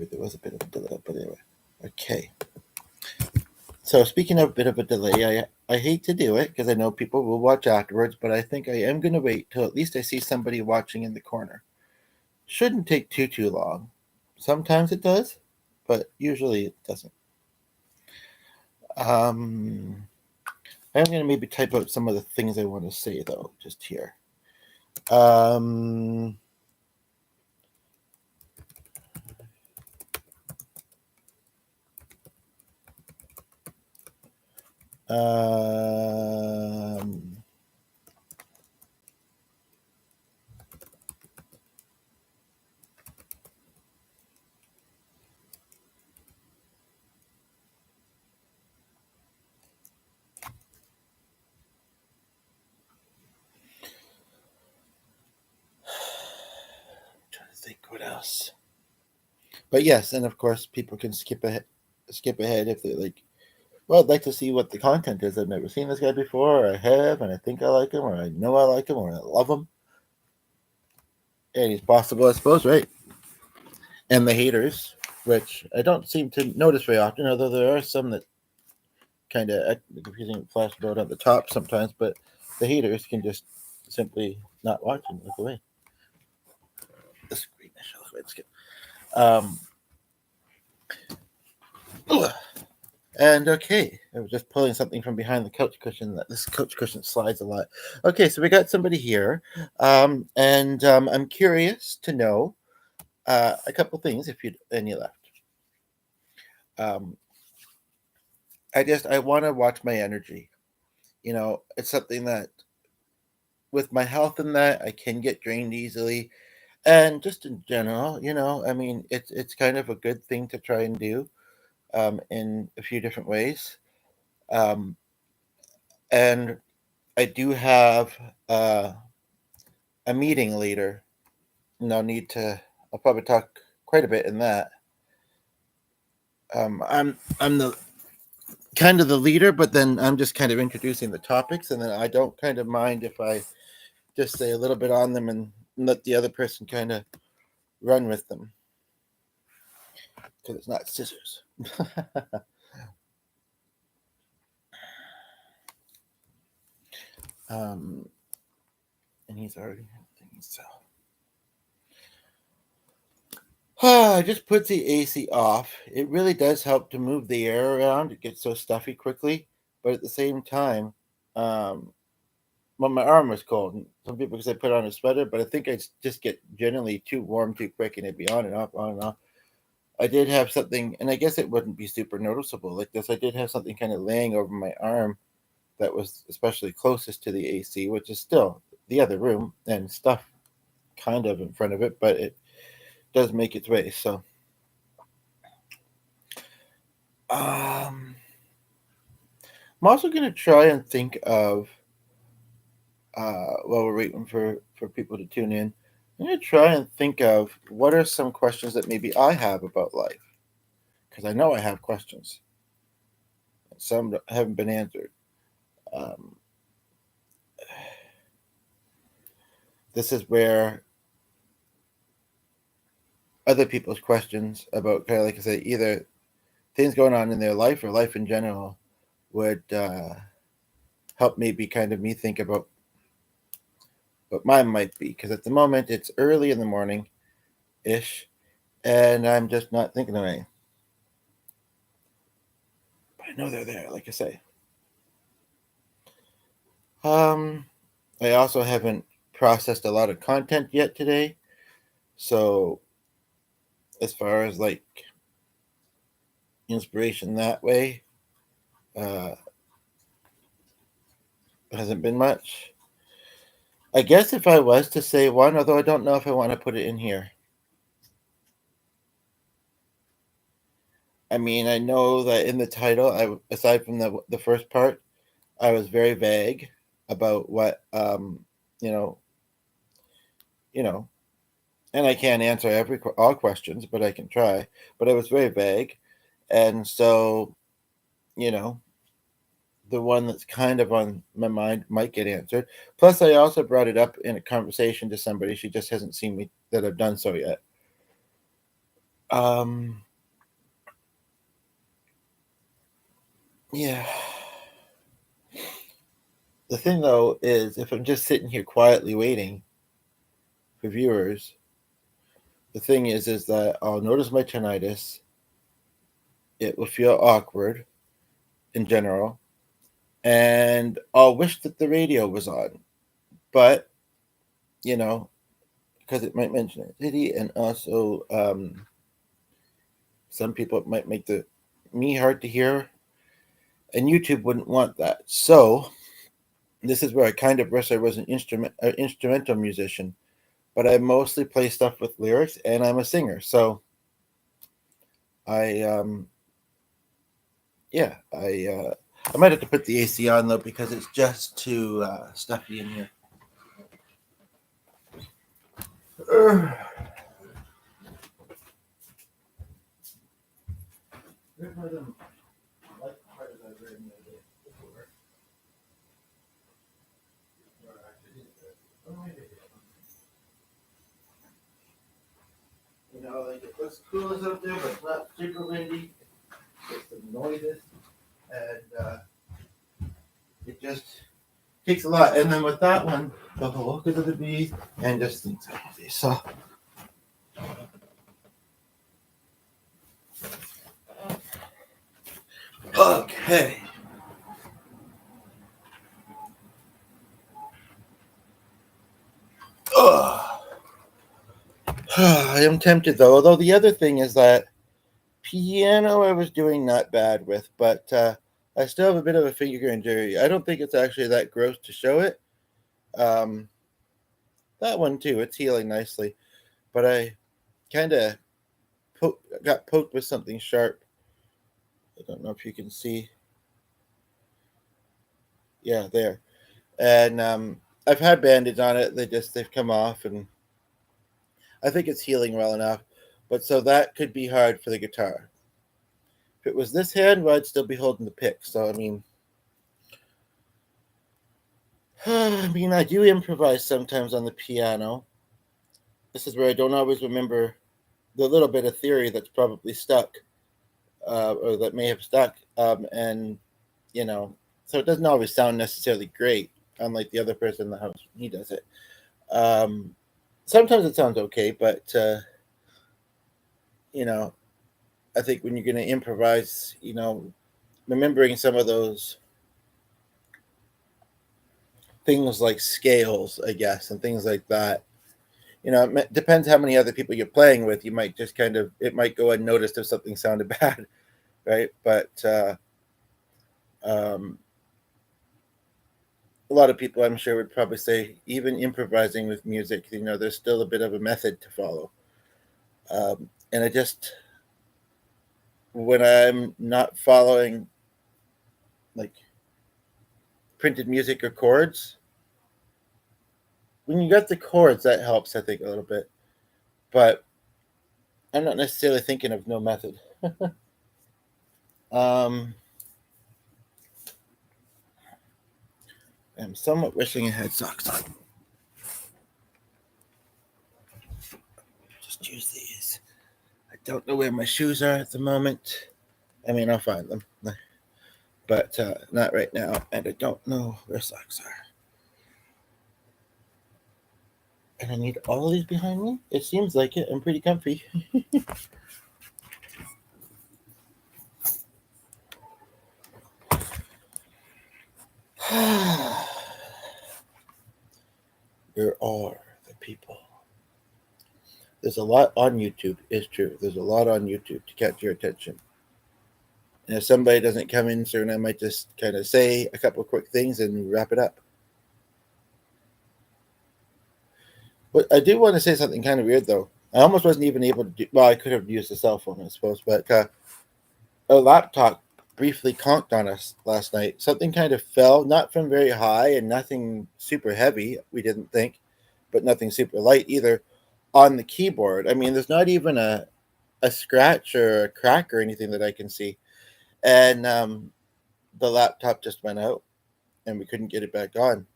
Actually, there was a bit of a delay, but anyway. Okay. So speaking of a bit of a delay, I hate to do it because I know people will watch afterwards, but I think I am going to wait till at least I see somebody watching in the corner. Shouldn't take too long. Sometimes it does, but usually it doesn't. I'm going to maybe type out some of the things I want to say though, just here. Um, um, trying to think what else. But yes, and of course people can skip ahead if they like. Well, I'd like to see what the content is. I've never seen this guy before, or I have, and I think I like him, or I know I like him, or I love him. And he's possible, I suppose, right? And the haters, which I don't seem to notice very often, although there are some that kind of confusing flash about at the top sometimes, but the haters can just simply not watch and look away. The screen, I shall look away. And okay, I was just pulling something from behind the couch cushion. That this couch cushion slides a lot. Okay, so we got somebody here, and I'm curious to know a couple things if you any left. Um, I want to watch my energy. You know, it's something that with my health and that I can get drained easily, and just in general, you know, I mean, it's kind of a good thing to try and do in a few different ways. Um, and I do have a meeting later, and I'll probably talk quite a bit in that. I'm the kind of the leader, but then I'm just kind of introducing the topics, and then I don't kind of mind if I just say a little bit on them and let the other person kind of run with them because it's not scissors. um, and he's already thinking so. I just put the AC off. It really does help to move the air around. It gets so stuffy quickly, but at the same time, um, well, my arm was cold. And some people because I put on a sweater, but I think I just get generally too warm too quick, and it'd be on and off, on and off. I did have something, and I guess it wouldn't be super noticeable like this. I did have something kind of laying over my arm that was especially closest to the AC, which is still the other room and stuff kind of in front of it, but it does make its way. So, I'm also going to try and think of, while we're waiting for people to tune in, I'm going to try and think of what are some questions that maybe I have about life. Because I know I have questions. Some haven't been answered. Um, this is where other people's questions about, kind of like I say, either things going on in their life or life in general would help maybe kind of me think about what mine might be. Because at the moment it's early in the morning ish, and I'm just not thinking of any. But I know they're there, like I say. Um, I also haven't processed a lot of content yet today, so as far as like inspiration that way, uh, hasn't been much. I guess if I was to say one, although I don't know if I want to put it in here. I mean, I know that in the title, aside from the first part, I was very vague about what you know, you know, and I can't answer all questions, but I can try. But I was very vague, and so you know, the one that's kind of on my mind might get answered. Plus, I also brought it up in a conversation to somebody. She just hasn't seen me that I've done so yet. Um, yeah. The thing though is, if I'm just sitting here quietly waiting for viewers, the thing is that I'll notice my tinnitus. It will feel awkward in general, and I'll wish that the radio was on, but you know, because it might mention a city, and also some people it might make the me hard to hear, and YouTube wouldn't want that. So this is where I kind of wish I was an instrumental musician, but I mostly play stuff with lyrics, and I'm a singer. So I yeah I might have to put the AC on though because it's just too stuffy in here. You know, like it looks cool as up there, but it's not super windy. It's some noises, and it just takes a lot. And then with that one, the whole look of the bees and just things like this. So, okay. Ugh. I am tempted though. Although the other thing is that piano I was doing not bad with, but I still have a bit of a finger injury. I don't think it's actually that gross to show it. Um, that one too, it's healing nicely, but I kind of got poked with something sharp. I don't know if you can see. Yeah, there. And I've had bandage on it. They've come off, and I think it's healing well enough. But so that could be hard for the guitar. If it was this hand, well, I'd still be holding the pick. So I mean, I do improvise sometimes on the piano. This is where I don't always remember the little bit of theory that's probably stuck, or that may have stuck. And you know, so it doesn't always sound necessarily great, unlike the other person in the house when he does it. Um, Sometimes it sounds okay, but you know, I think when you're going to improvise, remembering some of those things like scales, I guess, and things like that. It depends how many other people you're playing with. You might just it might go unnoticed if something sounded bad, right? But um, a lot of people, I'm sure, would probably say even improvising with music, there's still a bit of a method to follow. And I just, when I'm not following like printed music or chords, when you got the chords, that helps, I think, a little bit. But I'm not necessarily thinking of no method. um, I'm somewhat wishing I had socks on. Just use these. I don't know where my shoes are at the moment. I mean, I'll find them, but not right now. And I don't know where socks are. And I need all of these behind me. It seems like it. I'm pretty comfy. Where are the people? There's a lot on YouTube. It's true. There's a lot on YouTube to catch your attention. And if somebody doesn't come in soon, I might just kind of say a couple of quick things and wrap it up. But I do want to say something kind of weird, though. I almost wasn't even able to do. Well, I could have used a cell phone, I suppose, but a laptop briefly conked on us last night. Something kind of fell, not from very high and nothing super heavy, we didn't think, but nothing super light either, on the keyboard. I mean, there's not even a scratch or a crack or anything that I can see. And the laptop just went out and we couldn't get it back on.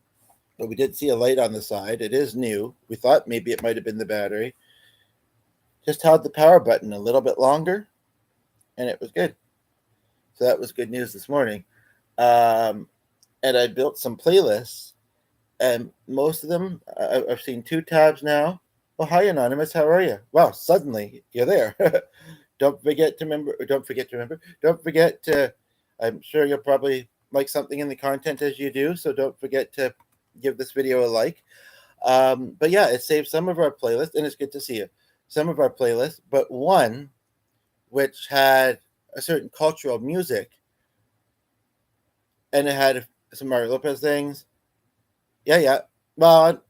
But we did see a light on the side. It is new. We thought maybe it might have been the battery. Just held the power button a little bit longer, and it was good. So that was good news this morning. Um, and I built some playlists, and most of them I've seen two tabs now. Well, hi anonymous, how are you? Wow, suddenly you're there. Don't forget to remember. Don't forget to remember. Don't forget to. I'm sure you'll probably like something in the content as you do, so don't forget to give this video a like. But yeah, it saved some of our playlists, and it's good to see you. Some of our playlists, but one which had a certain cultural music, and it had some Mario Lopez things. Yeah, yeah. Well,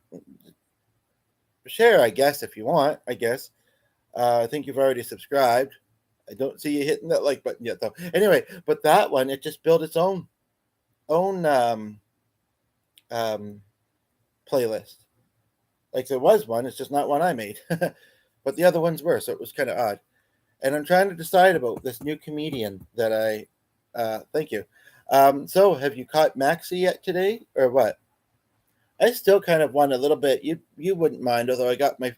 share, I guess, if you want. I guess. I think you've already subscribed. I don't see you hitting that like button yet, though. Anyway, but that one, it just built its own um, playlist. Like there was one, it's just not one I made, but the other ones were, so it was kind of odd. And I'm trying to decide about this new comedian that I. Thank you. So, have you caught Maxie yet today, or what? I still kind of want a little bit. You wouldn't mind, although I got my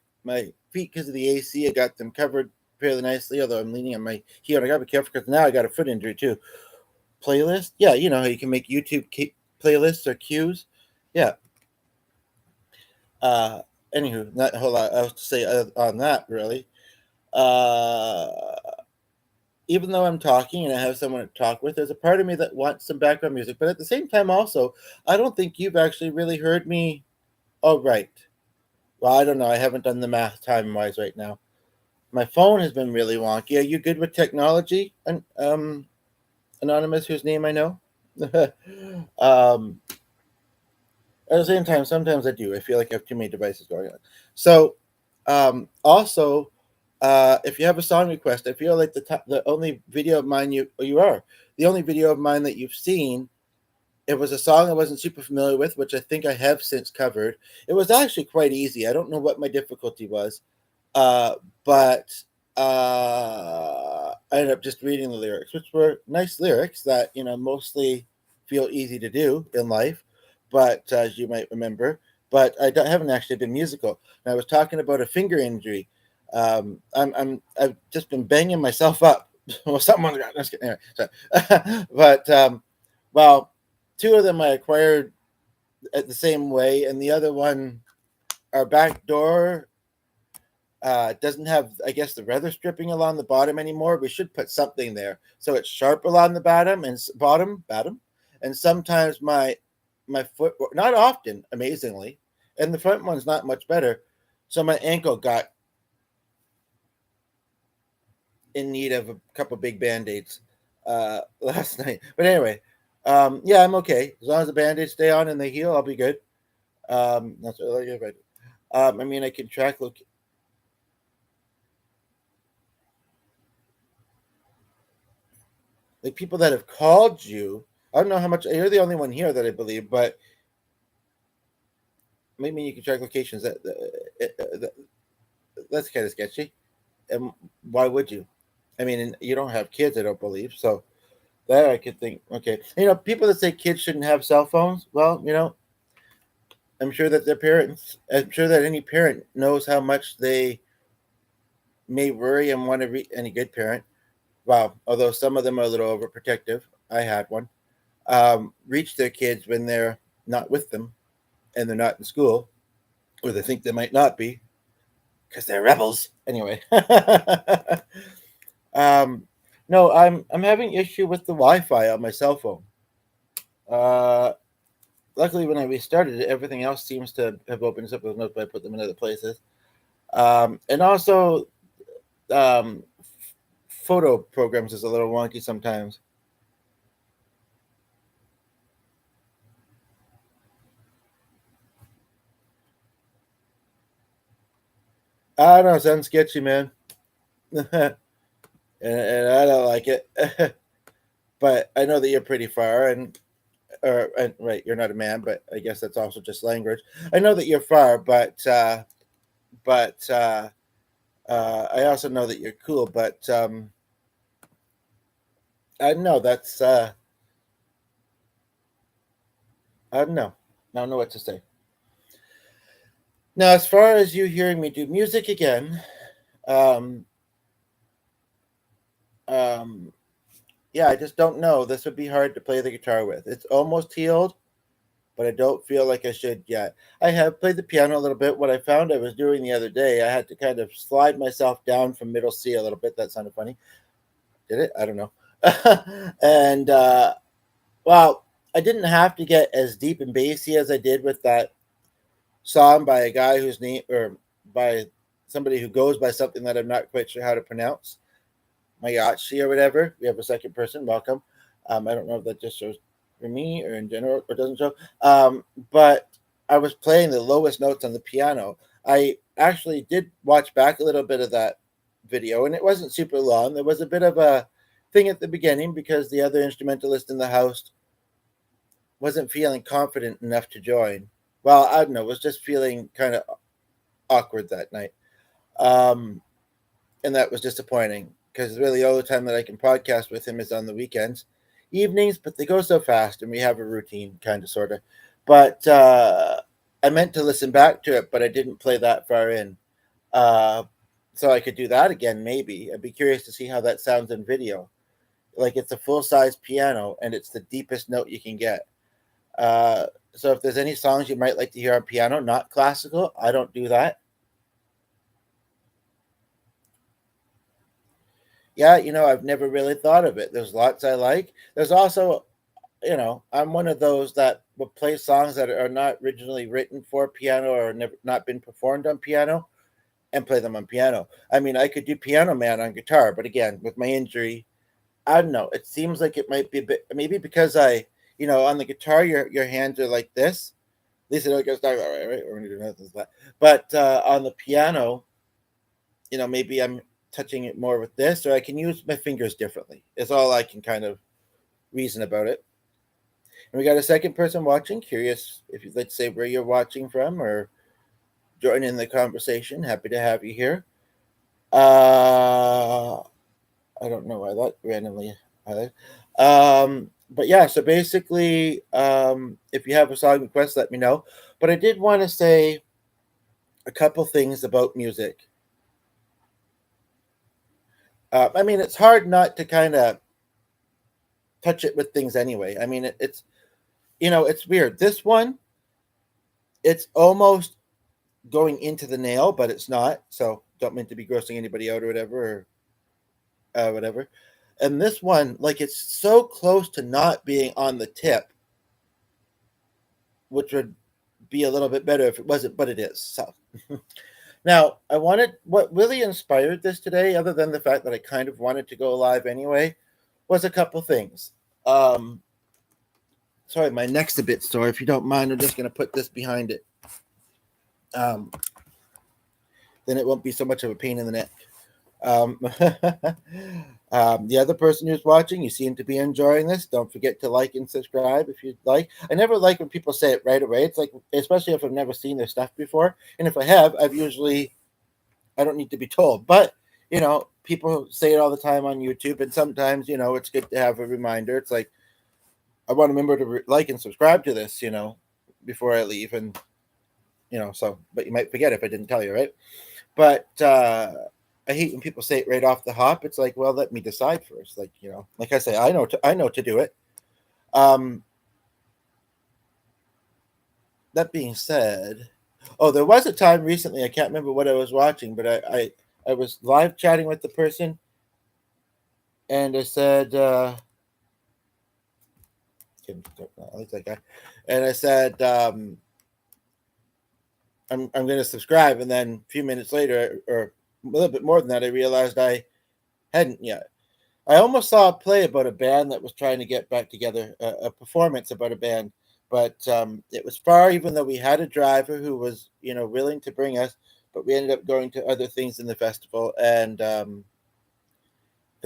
feet because of the AC. I got them covered fairly nicely. Although I'm leaning on my heel, and I got to be careful because now I got a foot injury too. Playlist, yeah, you know how you can make YouTube playlists or cues. Yeah. Uh, Anywho, not a whole lot else to say on that really. Uh, Even though I'm talking and I have someone to talk with, there's a part of me that wants some background music. But at the same time, also, I don't think you've actually really heard me. Oh, right. Well, I don't know. I haven't done the math time wise right now. My phone has been really wonky. Are you good with technology? Anonymous, whose name I know. At the same time, sometimes I do. I feel like I have too many devices going on. So, also, if you have a song request, I feel like the only video of mine you are the only video of mine that you've seen. It was a song I wasn't super familiar with, which I think I have since covered. It was actually quite easy. I don't know what my difficulty was, uh, but I ended up just reading the lyrics, which were nice lyrics that mostly feel easy to do in life. But as you might remember, but haven't actually been musical. And I was talking about a finger injury. I've just been banging myself up. Well, someone got anyway, but well, two of them I acquired at the same way, and the other one, our back door doesn't have, I guess, the leather stripping along the bottom anymore. We should put something there so it's sharp along the bottom and bottom. And sometimes my foot, not often, amazingly, and the front one's not much better. So my ankle got in need of a couple big band-aids last night. But anyway, yeah, I'm okay as long as the band-aids stay on and they heal. I'll be good. That's what I do. I mean, I can track like people that have called you. I don't know how much. You're the only one here that I believe, but maybe you can track locations. That's kind of sketchy. And why would you? I mean, you don't have kids, I don't believe. So that I could think. Okay, people that say kids shouldn't have cell phones. Well, I'm sure that their parents. I'm sure that any parent knows how much they may worry and want to reach. Any good parent. Wow. Although some of them are a little overprotective. I had one. Reach their kids when they're not with them and they're not in school, or they think they might not be because they're rebels. Anyway, um, no, I'm having issue with the Wi-Fi on my cell phone. Uh, Luckily, when I restarted it, everything else seems to have opened up with notes, but I put them in other places. And also, um, photo programs is a little wonky sometimes. I don't know, sounds sketchy, man. And I don't like it. But I know that you're pretty far, and right, you're not a man, but I guess that's also just language. I know that you're far, but I also know that you're cool. But I don't know. I don't know. I don't know what to say. Now, as far as you hearing me do music again, Um, um, yeah, I just don't know. This would be hard to play the guitar with. It's almost healed, but I don't feel like I should yet. I have played the piano a little bit. What I found I was doing the other day, I had to kind of slide myself down from middle C a little bit. That sounded funny. Did it? I don't know. And well, I didn't have to get as deep and bassy as I did with that song by a guy whose name, or by somebody who goes by something that I'm not quite sure how to pronounce. Mayachi or whatever. We have a second person. Welcome. I don't know if that just shows for me or in general or doesn't show. But I was playing the lowest notes on the piano. I actually did watch back a little bit of that video, and it wasn't super long. There was a bit of a thing at the beginning because the other instrumentalist in the house wasn't feeling confident enough to join. Well, I don't know, was just feeling kind of awkward that night. Um, and that was disappointing because really all the time that I can podcast with him is on the weekends, evenings, but they go so fast and we have a routine kind of sort of. But I meant to listen back to it, but I didn't play that far in. Uh, so I could do that again, maybe. I'd be curious to see how that sounds in video. Like it's a full size piano and it's the deepest note you can get. Uh, so if there's any songs you might like to hear on piano, not classical, I don't do that. Yeah, I've never really thought of it. There's lots I like. There's also, I'm one of those that will play songs that are not originally written for piano or never not been performed on piano and play them on piano. I mean, I could do Piano Man on guitar, but again, with my injury, I don't know. It seems like it might be a bit maybe because on the guitar your hands are like this. At least I know it goes that way, right? We're gonna do nothing like that. But on the piano, maybe I'm touching it more with this, or I can use my fingers differently. Is all I can kind of reason about it. And we got a second person watching. Curious if you'd like to say where you're watching from or join in the conversation. Happy to have you here. I don't know why that randomly highlighted. But yeah, so basically, if you have a song request, let me know. But I did want to say a couple things about music. I mean, it's hard not to kind of touch it with things anyway. I mean, it's weird. This one, it's almost going into the nail, but it's not. So don't mean to be grossing anybody out or whatever. And this one, like, it's so close to not being on the tip, which would be a little bit better if it wasn't, but it is. So now I wanted what really inspired this today, other than the fact that I kind of wanted to go live anyway, was a couple things. Um, Sorry, my neck's a bit sore. If you don't mind, I'm just going to put this behind it. Um, then it won't be so much of a pain in the neck. Um, the other person who's watching, you seem to be enjoying this. Don't forget to like and subscribe if you'd like. I never like when people say it right away. It's like, especially if I've never seen their stuff before. And if I have, I don't need to be told. But, people say it all the time on YouTube. And sometimes, it's good to have a reminder. It's like, I want to remember to like and subscribe to this, before I leave. And, but you might forget if I didn't tell you, right? But I hate when people say it right off the hop. It's like, well, let me decide first. Like, like I say, I know to do it. Um, that being said, oh, there was a time recently, I can't remember what I was watching, but I was live chatting with the person and I said, I like that guy. And I said, I'm going to subscribe. And then a few minutes later, or a little bit more than that, I realized I hadn't yet. I almost saw a play about a band that was trying to get back together, a performance about a band, but it was far. Even though we had a driver who was, willing to bring us, but we ended up going to other things in the festival, and the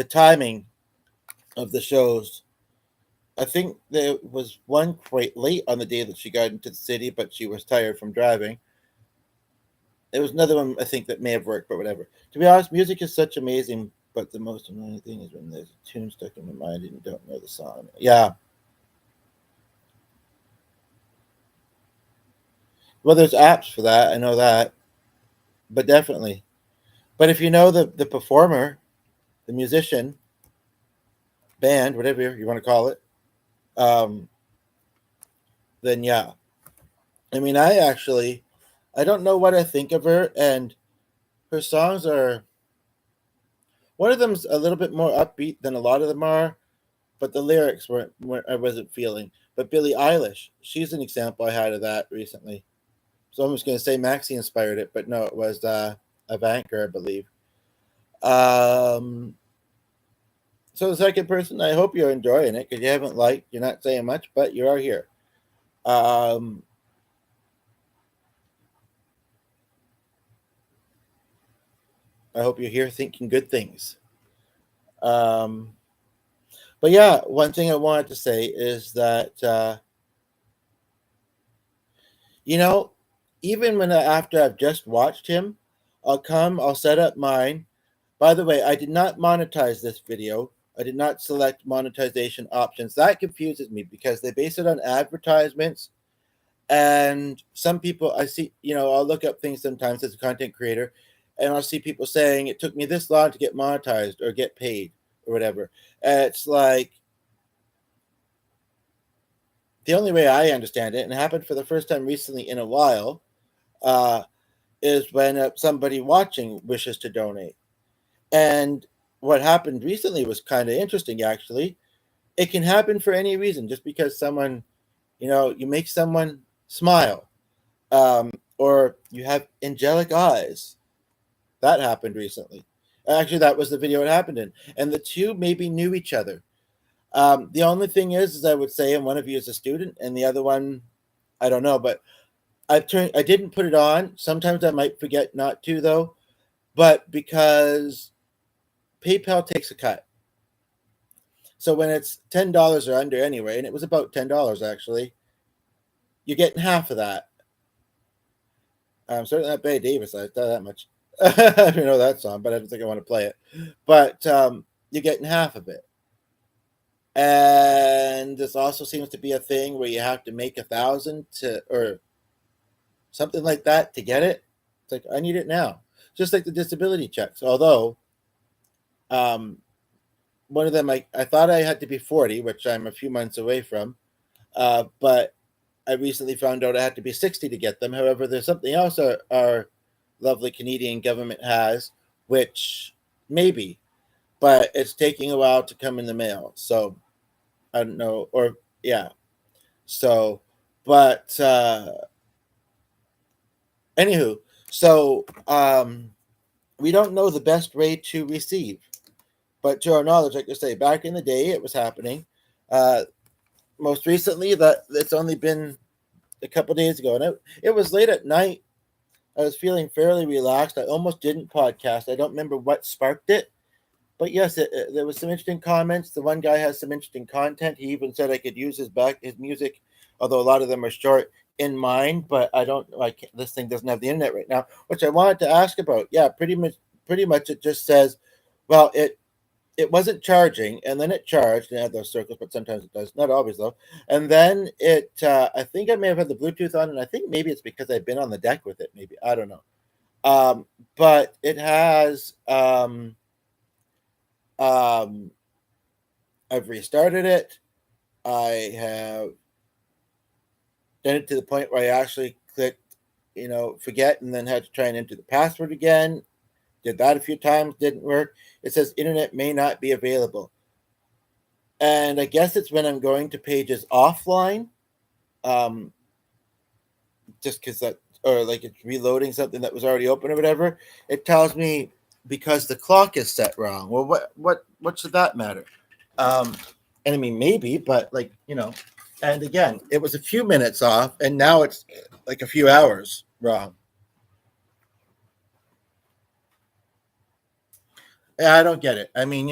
timing of the shows. I think there was one quite late on the day that she got into the city, but she was tired from driving. There was another one I think that may have worked, but whatever. To be honest, music is such amazing, but the most annoying thing is when there's a tune stuck in my mind and you don't know the song. Yeah. Well, there's apps for that. I know that, but definitely. But if you know the performer, the musician, band, whatever you want to call it, um, then yeah. I mean, I don't know what I think of her, and her songs are, one of them's a little bit more upbeat than a lot of them are, but the lyrics weren't I wasn't feeling. But Billie Eilish, she's an example I had of that recently. So I'm just going to say Maxie inspired it, but no, it was Avanker, I believe. Um, so the second person, I hope you're enjoying it because you haven't liked, you're not saying much, but you are here. Um, I hope you're here thinking good things. Um, but yeah, one thing I wanted to say is that you know, even after I've just watched him, I'll set up mine. By the way, I did not monetize this video. I did not select monetization options. That confuses me because they base it on advertisements. And some people I see, I'll look up things sometimes as a content creator and I'll see people saying it took me this long to get monetized or get paid or whatever. And it's like the only way I understand it, and it happened for the first time recently in a while, uh, is when somebody watching wishes to donate. And what happened recently was kind of interesting, actually. It can happen for any reason, just because someone, you make someone smile, or you have angelic eyes. That happened recently. Actually, that was the video it happened in. And the two maybe knew each other. The only thing is I would say, and one of you is a student, and the other one, I don't know, but I didn't put it on. Sometimes I might forget not to, though, but because PayPal takes a cut. So when it's $10 or under anyway, and it was about $10 actually, you're getting half of that. I'm certainly not Bay Davis. I tell that much. I don't know that song, but I don't think I want to play it. But you're getting half of it. And this also seems to be a thing where you have to make 1,000 to or something like that to get it. It's like I need it now, just like the disability checks. Although um, one of them, I thought I had to be 40, which I'm a few months away from, but I recently found out I had to be 60 to get them. However, there's something else our lovely Canadian government has, which maybe, but it's taking a while to come in the mail. So I don't know, or yeah. So, but anywho, so we don't know the best way to receive, but to our knowledge, like I say, back in the day, it was happening. Uh, Most recently, that it's only been a couple days ago, and it was late at night. I was feeling fairly relaxed. I almost didn't podcast. I don't remember what sparked it, but yes, there was some interesting comments. The one guy has some interesting content. He even said I could use his music, although a lot of them are short, in mine. But I don't like this thing doesn't have the internet right now, which I wanted to ask about. Yeah, pretty much it just says, well, it wasn't charging, and then it charged and it had those circles, but sometimes it does, not always though. And then I think I may have had the Bluetooth on, and I think maybe it's because I've been on the deck with it. Maybe I don't know. But it has. Um, I've restarted it. I have done it to the point where I actually clicked, forget, and then had to try and enter the password again. Did that a few times, didn't work. It says internet may not be available. And I guess it's when I'm going to pages offline, um, just because that, or like it's reloading something that was already open or whatever. It tells me because the clock is set wrong. Well, what should that matter? Um, and I mean, maybe, but like, and again, it was a few minutes off, and now it's like a few hours wrong. Yeah, I don't get it. I mean,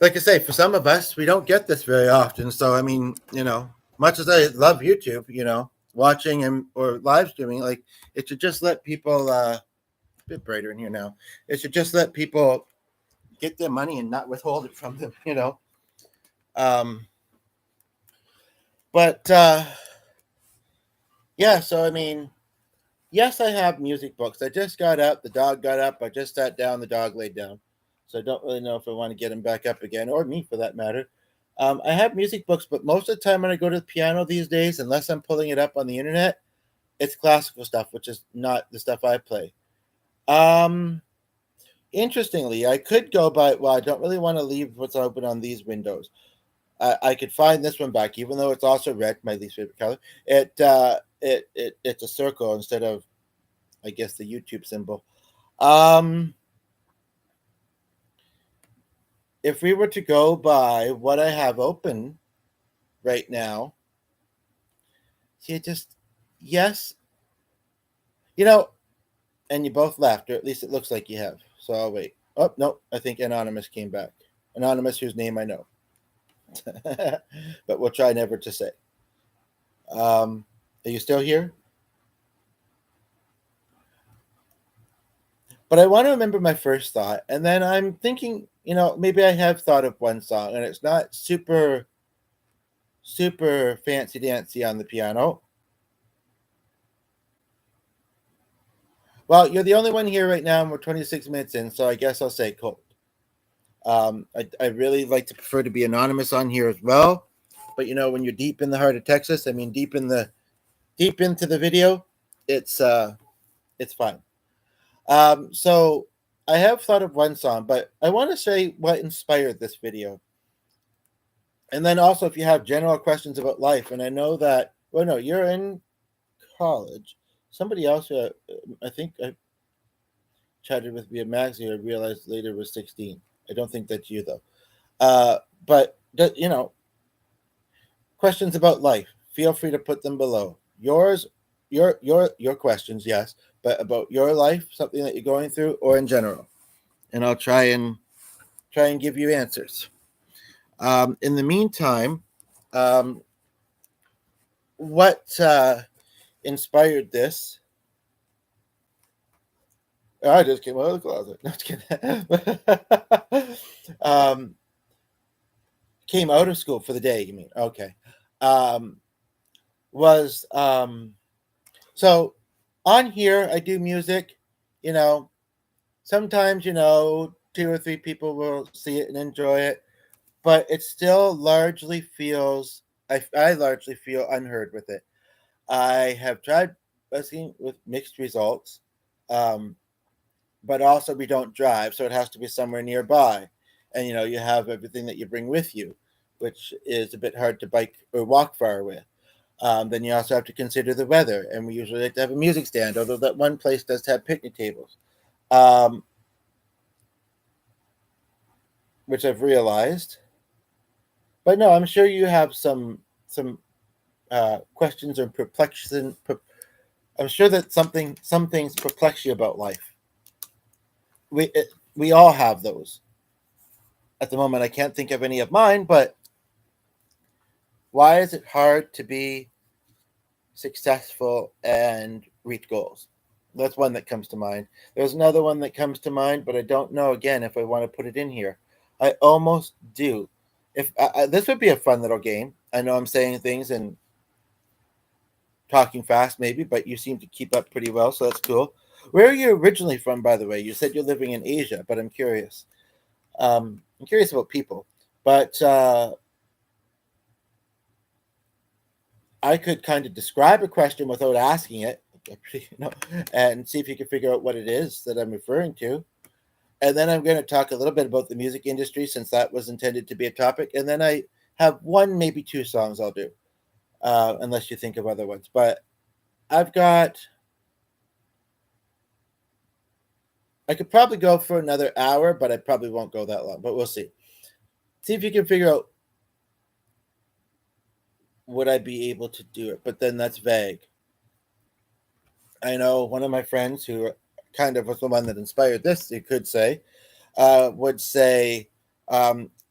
like I say, for some of us, we don't get this very often. So, I mean, much as I love YouTube, watching and or live streaming, like it should just let people, a bit brighter in here now. It should just let people get their money and not withhold it from them. Um, but yeah, so I mean, Yes, I have music books. I just got up. The dog got up. I just sat down. The dog laid down. So I don't really know if I want to get him back up again, or me for that matter. I have music books, but most of the time when I go to the piano these days, unless I'm pulling it up on the internet, it's classical stuff, which is not the stuff I play. Um, Interestingly, I could go by. Well, I don't really want to leave what's open on these windows. I could find this one back, even though it's also red, my least favorite color. It's a circle instead of, I guess, the YouTube symbol. Um, if we were to go by what I have open right now, see, it just yes, you know, and you both left, or at least it looks like you have. So I'll wait. Oh no, I think Anonymous came back. Anonymous, whose name I know, but we'll try never to say. Are you still here? But I want to remember my first thought, and then I'm thinking, maybe I have thought of one song, and it's not super fancy dancy on the piano. Well, you're the only one here right now, and we're 26 minutes in, so I guess I'll say cold. I really like to prefer to be anonymous on here as well, but when you're deep in the heart of Texas, I mean deep into the video, it's fine. So I have thought of one song, but I want to say what inspired this video. And then also, if you have general questions about life, and I know that, well, no, you're in college. Somebody else, I think I chatted with via Maxi, I realized later was 16. I don't think that's you, though. But, questions about life, feel free to put them below. Your questions, yes, but about your life, something that you're going through, or in general. And I'll try and give you answers. In the meantime, what inspired this? I just came out of the closet. No, just kidding. Came out of school for the day. You mean? Okay. Was so on here I do music. Sometimes 2 or 3 people will see it and enjoy it, but it still largely feels. I largely feel unheard with it. I have tried listening with mixed results. But also we don't drive, so it has to be somewhere nearby. And you have everything that you bring with you, which is a bit hard to bike or walk far with. Then you also have to consider the weather, and we usually like to have a music stand, although that one place does have picnic tables, which I've realized. But no, I'm sure you have some questions or perplexing. I'm sure that some things perplex you about life. We all have those. At the moment, I can't think of any of mine, but why is it hard to be successful and reach goals? That's one that comes to mind. There's another one that comes to mind, but I don't know again if I want to put it in here. I almost do. If this would be a fun little game. I know I'm saying things and talking fast, maybe, but you seem to keep up pretty well, so that's cool. Where are you originally from, by the way? You said you're living in Asia, but I'm curious. I'm curious about people, but I could kind of describe a question without asking it, and see if you can figure out what it is that I'm referring to. And then I'm going to talk a little bit about the music industry, since that was intended to be a topic. And then I have one, maybe 2 songs I'll do, unless you think of other ones. But I could probably go for another hour, but I probably won't go that long. But we'll see. See if you can figure out, would I be able to do it? But then that's vague. I know one of my friends who kind of was the one that inspired this, you could say, would say,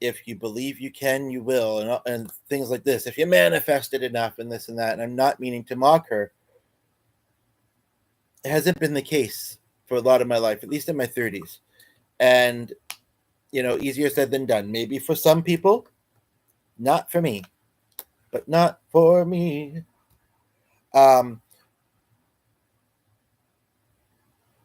if you believe you can, you will, and things like this. If you manifest it enough, and this and that. And I'm not meaning to mock her. It hasn't been the case for a lot of my life, at least in my 30s. And, easier said than done. Maybe for some people, not for me, but not for me. Um,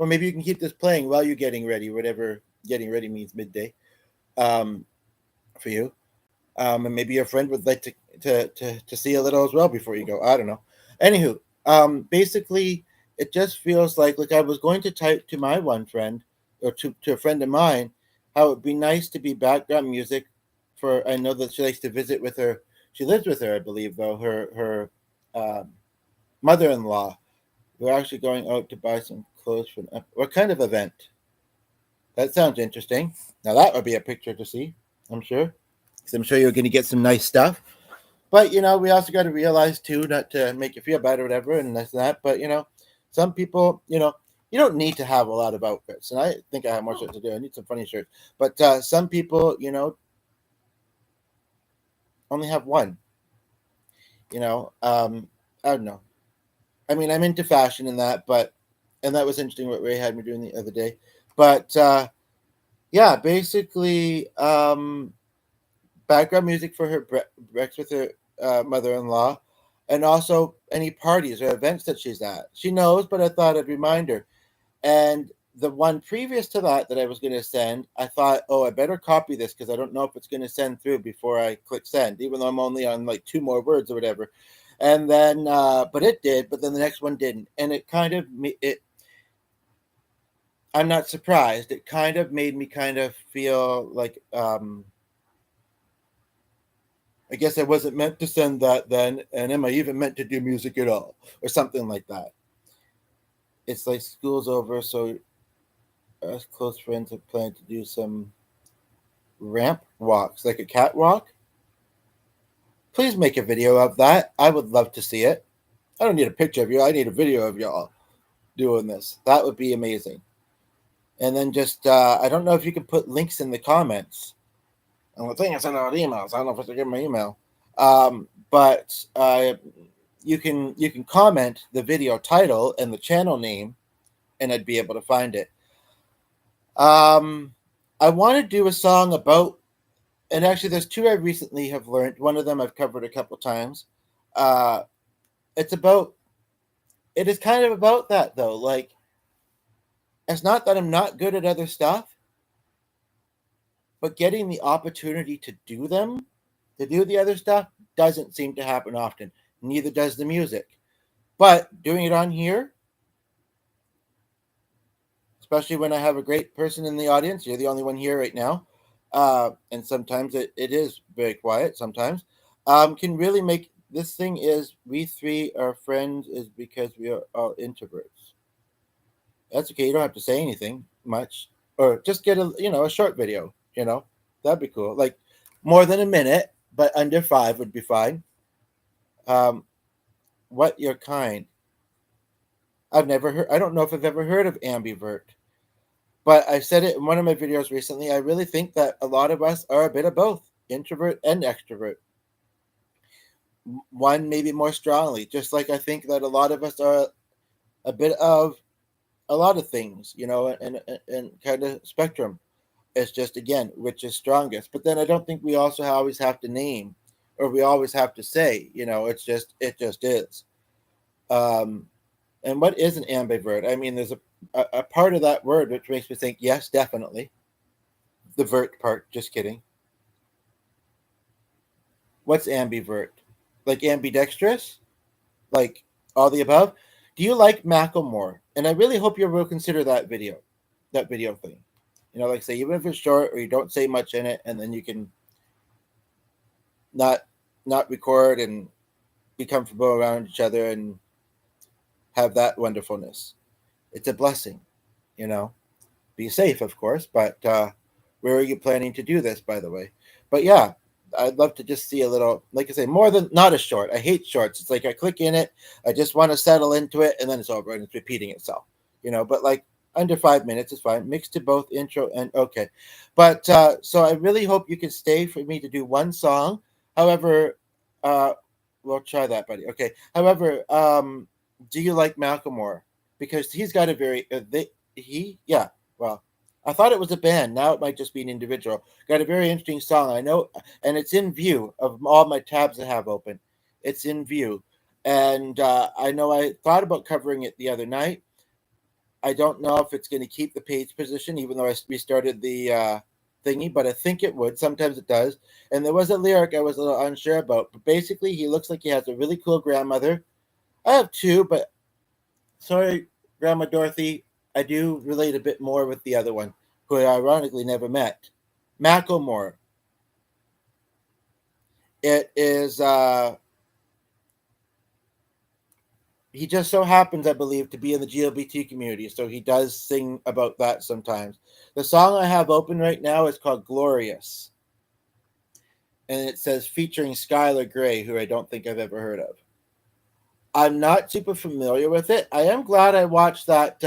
Well, maybe you can keep this playing while you're getting ready, whatever getting ready means midday um, for you. And maybe your friend would like to see a little as well before you go. I don't know. Anywho, basically, it just feels like I was going to type to my one friend or to a friend of mine how it would be nice to be background music for. I know that she likes to visit with her. She lives with her, I believe, though her mother-in-law. We're actually going out to buy some clothes for what kind of event? That sounds interesting. Now that would be a picture to see, I'm sure. Because I'm sure you're going to get some nice stuff. But we also got to realize too, not to make you feel bad or whatever, and this and that. But some people, you don't need to have a lot of outfits. And I think I have more shirts to do. I need some funny shirts. But some people, only have one. I don't know. I mean, I'm into fashion and that, and that was interesting what Ray had me doing the other day. But yeah, basically, background music for her breakfast with her mother-in-law, and also any parties or events that she's at. She knows, but I thought I'd remind her. And the one previous to that I was going to send, I thought, oh, I better copy this because I don't know if it's going to send through before I click send, even though I'm only on like two more words or whatever. And then, but it did, but then the next one didn't. And it kind of, I'm not surprised. It kind of made me kind of feel like, I guess I wasn't meant to send that then, and am I even meant to do music at all, or something like that? It's like school's over, so us close friends have planned to do some ramp walks, like a catwalk. Please make a video of that. I would love to see it. I don't need a picture of you. I need a video of y'all doing this. That would be amazing. And then just, I don't know if you can put links in the comments. And the thing I send out emails. I don't know if I should give my email. But you can comment the video title and the channel name, and I'd be able to find it. I want to do a song about, and actually, there's two I recently have learned. One of them I've covered a couple times. Uh, it's about. It is kind of about that though. Like, it's not that I'm not good at other stuff, but getting the opportunity to do them, to do the other stuff, doesn't seem to happen often. Neither does the music. But doing it on here, especially when I have a great person in the audience, you're the only one here right now, and sometimes it is very quiet, sometimes, can really make this thing is we three are friends is because we are all introverts. That's okay. You don't have to say anything much, or just get a short video. That'd be cool. Like more than a minute, but under 5 would be fine. What your kind? I've never heard. I don't know if I've ever heard of ambivert, but I said it in one of my videos recently. I really think that a lot of us are a bit of both, introvert and extrovert. One maybe more strongly, just like I think that a lot of us are a bit of a lot of things, and kind of spectrum. It's just again which is strongest. But then I don't think we also always have to name, or we always have to say. It just is. Um, and what is an ambivert? I mean, there's a part of that word which makes me think yes, definitely. The vert part. Just kidding. What's ambivert? Like ambidextrous? Like all the above? Do you like Macklemore? And I really hope you will consider that video thing. Like say even if it's short or you don't say much in it, and then you can not record and be comfortable around each other and have that wonderfulness. It's a blessing, you know. Be safe, of course, but where are you planning to do this, by the way? But yeah, I'd love to just see a little, like I say, more than not a short. I hate shorts. It's like I click in it, I just want to settle into it, and then it's over and it's repeating itself, But like under 5 minutes is fine. Mixed to both intro and okay. But so I really hope you can stay for me to do one song. However, uh, we'll try that, buddy. Okay. However, do you like Macklemore? Because he's got a very yeah. Well, I thought it was a band. Now it might just be an individual. Got a very interesting song. I know, and it's in view of all my tabs I have open. It's in view, and I know I thought about covering it the other night, I don't know if it's going to keep the page position, even though I restarted the thingy, but I think it would. Sometimes it does. And there was a lyric I was a little unsure about, but basically, he looks like he has a really cool grandmother. I have two, but sorry, Grandma Dorothy, I do relate a bit more with the other one, who I ironically never met. Macklemore. It is he just so happens, I believe, to be in the GLBT community, so he does sing about that sometimes. The song I have open right now is called Glorious, and it says featuring Skylar Grey, who I don't think I've ever heard of. I'm not super familiar with it. I am glad I watched that.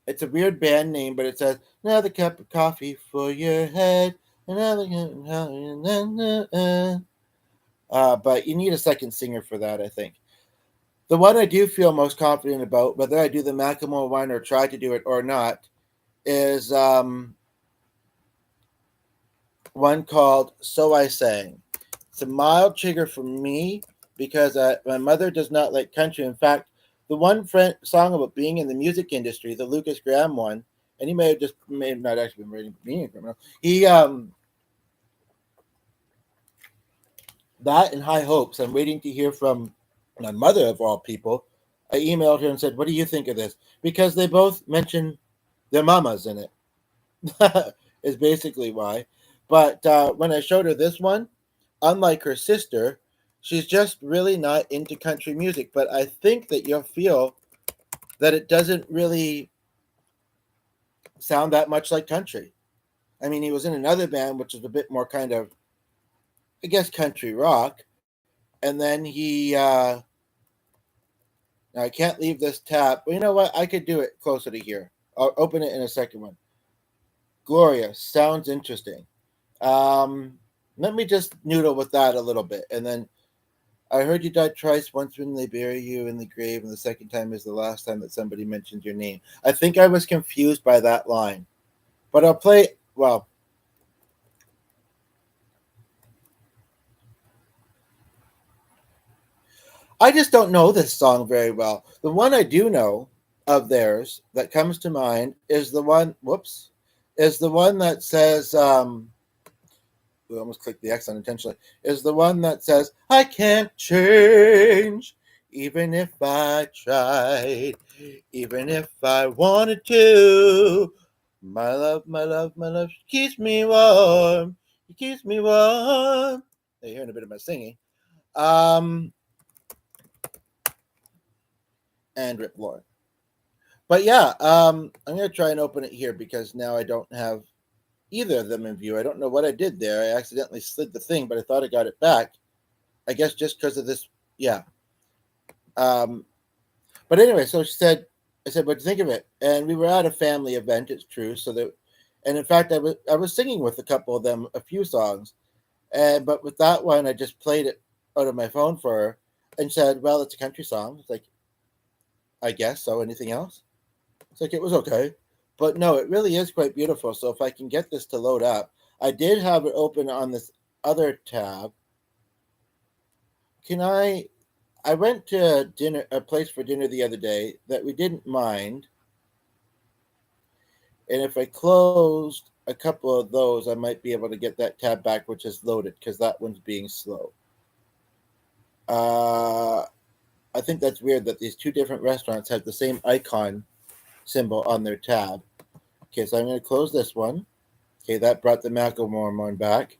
It's a weird band name, but it says another cup of coffee for your head, another but you need a second singer for that, I think. The one I do feel most confident about, whether I do the Macklemore one or try to do it or not, is one called So I Sang. It's a mild trigger for me because my mother does not like country. In fact, the one song about being in the music industry, the Lucas Graham one, and he may have not actually been writing being a criminal. He that and High Hopes. I'm waiting to hear from my mother of all people. I emailed her and said, "What do you think of this?" Because they both mention their mamas in it. Is basically why. But when I showed her this one, unlike her sister, she's just really not into country music. But I think that you'll feel that it doesn't really sound that much like country. I mean, he was in another band which is a bit more kind of, I guess, country rock, and then he. Now I can't leave this tab. But you know what? I could do it closer to here. I'll open it in a second one. Gloria sounds interesting. Um, Let me just noodle with that a little bit, and then I heard you died twice. Once when they bury you in the grave, and the second time is the last time that somebody mentioned your name. I think I was confused by that line, but I'll play. Well, I just don't know this song very well. The one I do know of theirs that comes to mind is the one. Whoops, is the one that says. We almost clicked the X unintentionally. Is the one that says, "I can't change, even if I tried, even if I wanted to. My love, my love, my love keeps me warm. It keeps me warm." You're hearing a bit of my singing. Um, and Rip Lauren. But yeah, I'm gonna try and open it here because now I don't have either of them in view. I don't know what I did there. I accidentally slid the thing, but I thought I got it back. I guess just because of this. Yeah. Um, but anyway, so she said, I said, "What do you think of it?" And we were at a family event. It's true. So that, and in fact, I was singing with a couple of them a few songs, and but with that one, I just played it out of my phone for her and said, "Well, it's a country song." It's like, I guess so. Anything else? It's like it was okay, but no, it really is quite beautiful. So if I can get this to load up, I did have it open on this other tab. Can I? I went to dinner, a place for dinner the other day that we didn't mind, and if I closed a couple of those, I might be able to get that tab back, which is loaded because that one's being slow. Uh, I think that's weird that these two different restaurants have the same icon symbol on their tab. Okay, so I'm going to close this one. Okay, that brought the Macklemore one back.